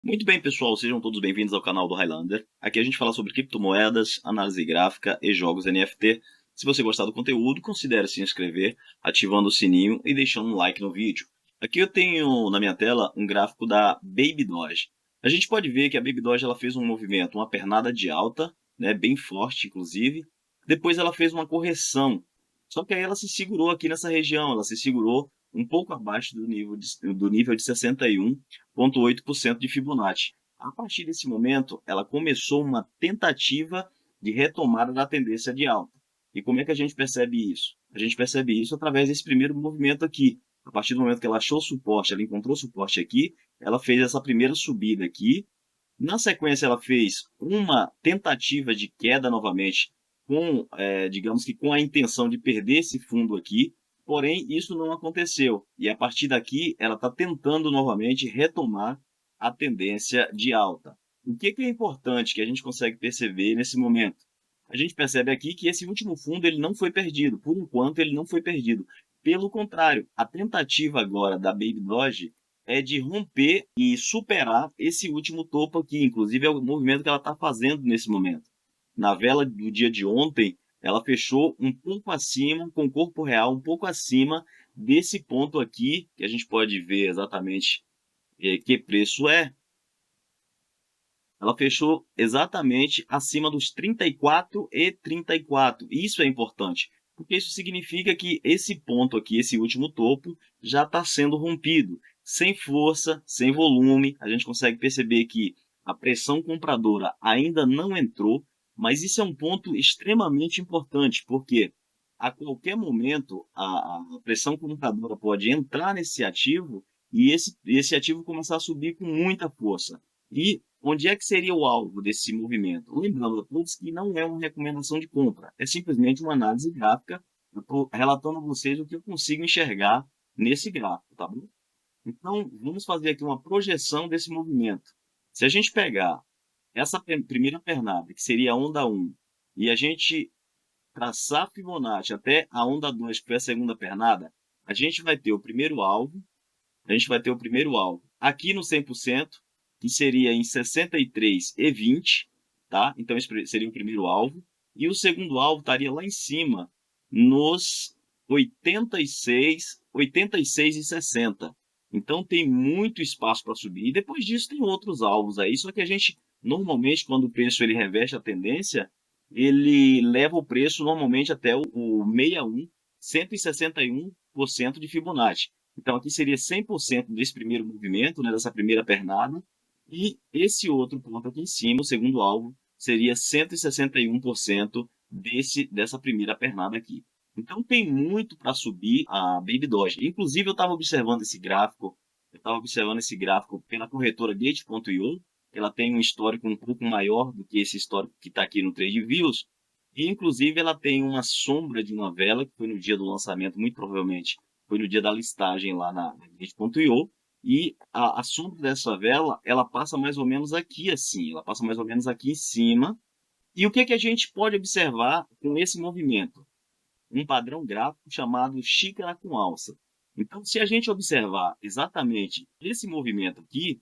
Muito bem, pessoal, sejam todos bem-vindos ao canal do Highlander. Aqui a gente fala sobre criptomoedas, análise gráfica e jogos NFT. Se você gostar do conteúdo, considere se inscrever, ativando o sininho e deixando um like no vídeo. Aqui eu tenho na minha tela um gráfico da Baby Doge. A gente pode ver que a Baby Doge ela fez um movimento, uma pernada de alta, né, bem forte inclusive. Depois ela fez uma correção, só que aí ela se segurou aqui nessa região, ela se segurou um pouco abaixo do nível de 61,8% de Fibonacci. A partir desse momento, ela começou uma tentativa de retomada da tendência de alta. E como é que a gente percebe isso? A gente percebe isso através desse primeiro movimento aqui. A partir do momento que ela achou suporte, ela encontrou suporte aqui, ela fez essa primeira subida aqui. Na sequência, ela fez uma tentativa de queda novamente, digamos que com a intenção de perder esse fundo aqui, porém isso não aconteceu. E a partir daqui, ela está tentando novamente retomar a tendência de alta. O que é importante que a gente consegue perceber nesse momento? A gente percebe aqui que esse último fundo ele não foi perdido. Por enquanto, ele não foi perdido. Pelo contrário, a tentativa agora da Baby Doge é de romper e superar esse último topo aqui. Inclusive, é o movimento que ela está fazendo nesse momento. Na vela do dia de ontem, ela fechou um pouco acima, com o corpo real um pouco acima desse ponto aqui, que a gente pode ver exatamente que preço é. Ela fechou exatamente acima dos 34 e 34. Isso é importante, porque isso significa que esse ponto aqui, esse último topo, já está sendo rompido. Sem força, sem volume, a gente consegue perceber que a pressão compradora ainda não entrou, mas isso é um ponto extremamente importante, porque a qualquer momento a pressão compradora pode entrar nesse ativo e esse ativo começar a subir com muita força. E onde é que seria o alvo desse movimento? Lembrando a todos que não é uma recomendação de compra, é simplesmente uma análise gráfica. Eu estou relatando a vocês o que eu consigo enxergar nesse gráfico, tá bom? Então, vamos fazer aqui uma projeção desse movimento. Se a gente pegar essa primeira pernada, que seria a onda 1, e a gente traçar Fibonacci até a onda 2, que foi a segunda pernada, a gente vai ter o primeiro alvo, aqui no 100%, que seria em 63,20, tá? Então esse seria o primeiro alvo. E o segundo alvo estaria lá em cima, nos 86,60. Então tem muito espaço para subir. E depois disso tem outros alvos aí, só que a gente, normalmente, quando o preço ele reveste a tendência, ele leva o preço normalmente até o 61, 161% de Fibonacci. Então, aqui seria 100% desse primeiro movimento, né, dessa primeira pernada, e esse outro ponto aqui em cima, o segundo alvo, seria 161% dessa primeira pernada aqui. Então, tem muito para subir a Baby Doge. Inclusive, eu estava observando esse gráfico pela corretora Gate.io. Ela tem um histórico um pouco maior do que esse histórico que está aqui no TradeViews. E, inclusive, ela tem uma sombra de uma vela, que foi no dia do lançamento, muito provavelmente foi no dia da listagem lá na Gate.io, e a sombra dessa vela, ela passa mais ou menos aqui assim, ela passa mais ou menos aqui em cima. E o que a gente pode observar com esse movimento? Um padrão gráfico chamado xícara com alça. Então, se a gente observar exatamente esse movimento aqui,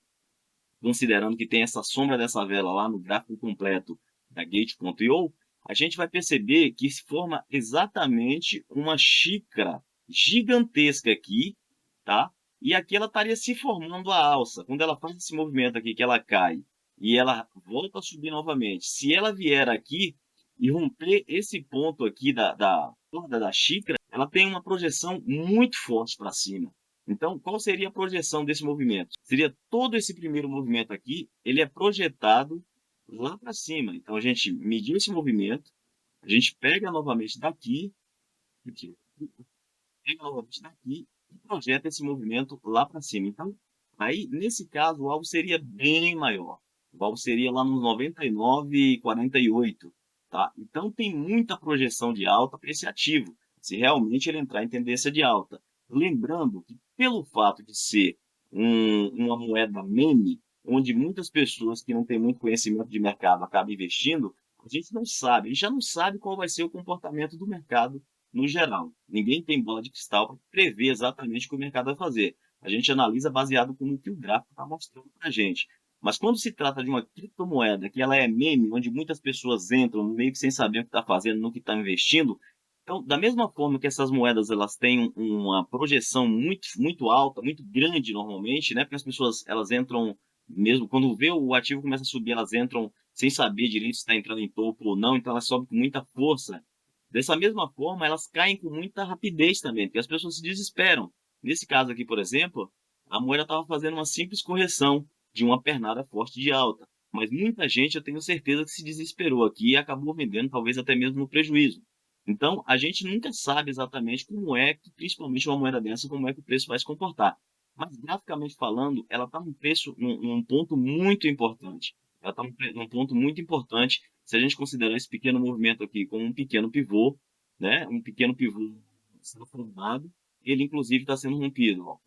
considerando que tem essa sombra dessa vela lá no gráfico completo da Gate.io, a gente vai perceber que se forma exatamente uma xícara gigantesca aqui, tá? E aqui ela estaria se formando a alça. Quando ela faz esse movimento aqui, que ela cai e ela volta a subir novamente, se ela vier aqui e romper esse ponto aqui da xícara, ela tem uma projeção muito forte para cima. Então, qual seria a projeção desse movimento? Seria todo esse primeiro movimento aqui, ele é projetado lá para cima. Então, a gente mediu esse movimento, a gente pega novamente aqui, pega novamente daqui e projeta esse movimento lá para cima. Então, aí, nesse caso, o alvo seria bem maior. O alvo seria lá nos 99,48, tá? Então, tem muita projeção de alta para esse ativo, se realmente ele entrar em tendência de alta. Lembrando que, pelo fato de ser uma moeda meme, onde muitas pessoas que não têm muito conhecimento de mercado acabam investindo, a gente não sabe, a gente já não sabe qual vai ser o comportamento do mercado no geral. Ninguém tem bola de cristal para prever exatamente o que o mercado vai fazer. A gente analisa baseado no que o gráfico está mostrando para a gente. Mas quando se trata de uma criptomoeda, que ela é meme, onde muitas pessoas entram meio que sem saber o que está fazendo, no que está investindo, então, da mesma forma que essas moedas elas têm uma projeção muito, muito alta, muito grande normalmente, né? Porque as pessoas elas entram mesmo quando vê o ativo começa a subir, elas entram sem saber direito se está entrando em topo ou não, então elas sobem com muita força. Dessa mesma forma, elas caem com muita rapidez também, porque as pessoas se desesperam. Nesse caso aqui, por exemplo, a moeda estava fazendo uma simples correção de uma pernada forte de alta. Mas muita gente, eu tenho certeza, que se desesperou aqui e acabou vendendo, talvez até mesmo no prejuízo. Então, a gente nunca sabe exatamente como é que, principalmente uma moeda dessa, como é que o preço vai se comportar. Mas, graficamente falando, ela está num preço, num ponto muito importante. Ela está num ponto muito importante se a gente considerar esse pequeno movimento aqui como um pequeno pivô, né? Um pequeno pivô sendo formado, ele inclusive está sendo rompido. Ó.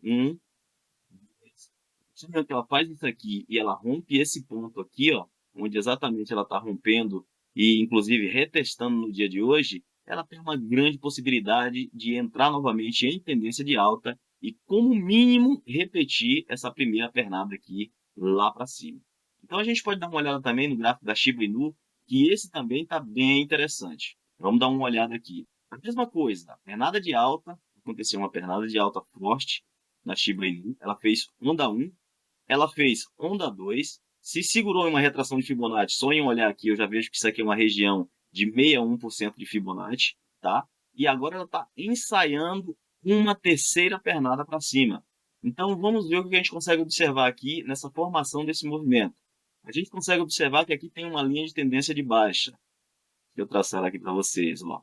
Se que ela faz isso aqui e ela rompe esse ponto aqui, ó, onde exatamente ela está rompendo e inclusive retestando no dia de hoje, ela tem uma grande possibilidade de entrar novamente em tendência de alta e, como mínimo, repetir essa primeira pernada aqui lá para cima. Então a gente pode dar uma olhada também no gráfico da Shiba Inu, que esse também está bem interessante. Vamos dar uma olhada aqui. A mesma coisa, pernada de alta, aconteceu uma pernada de alta forte na Shiba Inu, ela fez onda 1, ela fez onda 2, se segurou em uma retração de Fibonacci, só em olhar aqui eu já vejo que isso aqui é uma região de 61% de Fibonacci, tá? E agora ela está ensaiando uma terceira pernada para cima. Então vamos ver o que a gente consegue observar aqui nessa formação desse movimento. A gente consegue observar que aqui tem uma linha de tendência de baixa. Deixa eu traçar aqui para vocês, ó.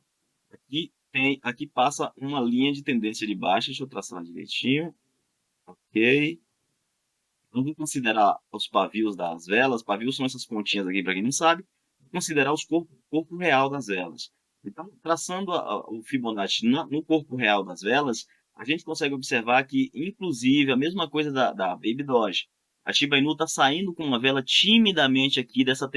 Aqui passa uma linha de tendência de baixa, deixa eu traçar direitinho. Ok. Vamos considerar os pavios das velas. Pavios são essas pontinhas aqui, para quem não sabe. Considerar os corpo real das velas. Então, traçando o Fibonacci no corpo real das velas, a gente consegue observar que, inclusive, a mesma coisa da Baby Doge. A Shiba Inu está saindo com uma vela timidamente aqui dessa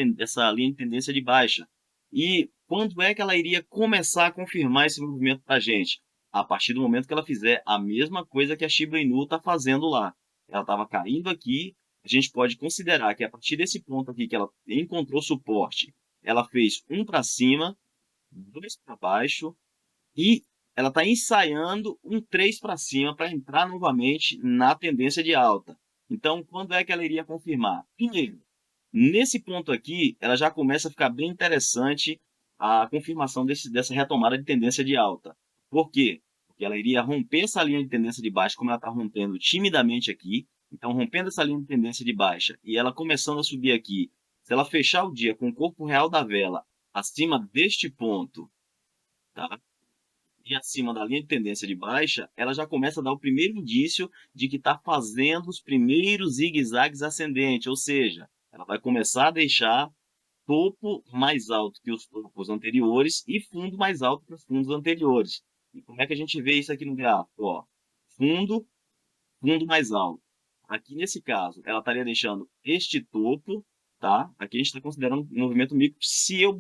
linha de tendência de baixa. E quando é que ela iria começar a confirmar esse movimento para a gente? A partir do momento que ela fizer a mesma coisa que a Shiba Inu está fazendo lá. Ela estava caindo aqui, a gente pode considerar que a partir desse ponto aqui que ela encontrou suporte, ela fez um para cima, dois para baixo e ela está ensaiando um 3 para cima para entrar novamente na tendência de alta. Então, quando é que ela iria confirmar? Primeiro, nesse ponto aqui, ela já começa a ficar bem interessante a confirmação dessa retomada de tendência de alta. Por quê? Porque ela iria romper essa linha de tendência de baixa, como ela está rompendo timidamente aqui. Então, rompendo essa linha de tendência de baixa e ela começando a subir aqui, se ela fechar o dia com o corpo real da vela acima deste ponto, tá? E acima da linha de tendência de baixa, ela já começa a dar o primeiro indício de que está fazendo os primeiros zigue-zagues ascendentes, ou seja, ela vai começar a deixar topo mais alto que os topos anteriores e fundo mais alto que os fundos anteriores. E como é que a gente vê isso aqui no gráfico? Ó, fundo, fundo mais alto. Aqui nesse caso, ela estaria deixando este topo, tá? Aqui a gente está considerando um movimento micro. Se eu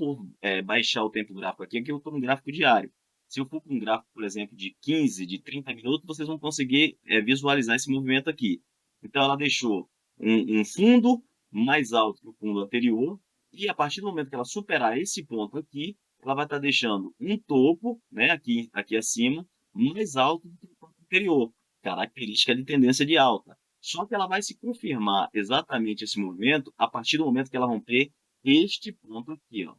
baixar o tempo gráfico aqui eu estou no gráfico diário. Se eu for para um gráfico, por exemplo, de 15, de 30 minutos, vocês vão conseguir visualizar esse movimento aqui. Então, ela deixou um fundo mais alto que o fundo anterior, e a partir do momento que ela superar esse ponto aqui, ela vai estar deixando um topo, né, aqui acima, mais alto do que o ponto anterior, característica de tendência de alta. Só que ela vai se confirmar exatamente esse movimento a partir do momento que ela romper este ponto aqui, ó.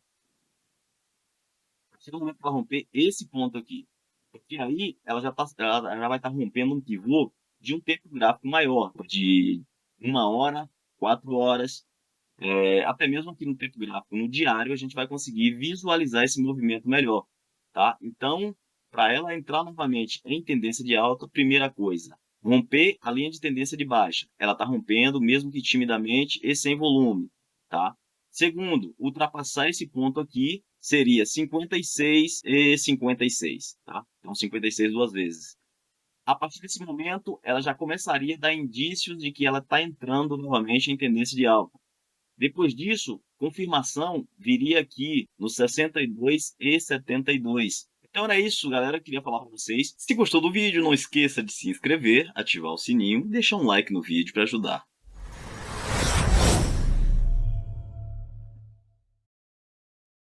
A partir do momento que ela romper esse ponto aqui. Porque aí ela já vai estar rompendo um pivô de um tempo gráfico maior, de 1 hora, 4 horas, até mesmo aqui no tempo gráfico, no diário, a gente vai conseguir visualizar esse movimento melhor, tá? Então, para ela entrar novamente em tendência de alta, primeira coisa, romper a linha de tendência de baixa. Ela está rompendo, mesmo que timidamente e sem volume, tá? Segundo, ultrapassar esse ponto aqui seria 56 e 56, tá? Então, 56 duas vezes. A partir desse momento, ela já começaria a dar indícios de que ela está entrando novamente em tendência de alta. Depois disso, confirmação viria aqui no 62 e 72. Então era isso, galera. Eu queria falar para vocês. Se gostou do vídeo, não esqueça de se inscrever, ativar o sininho e deixar um like no vídeo para ajudar.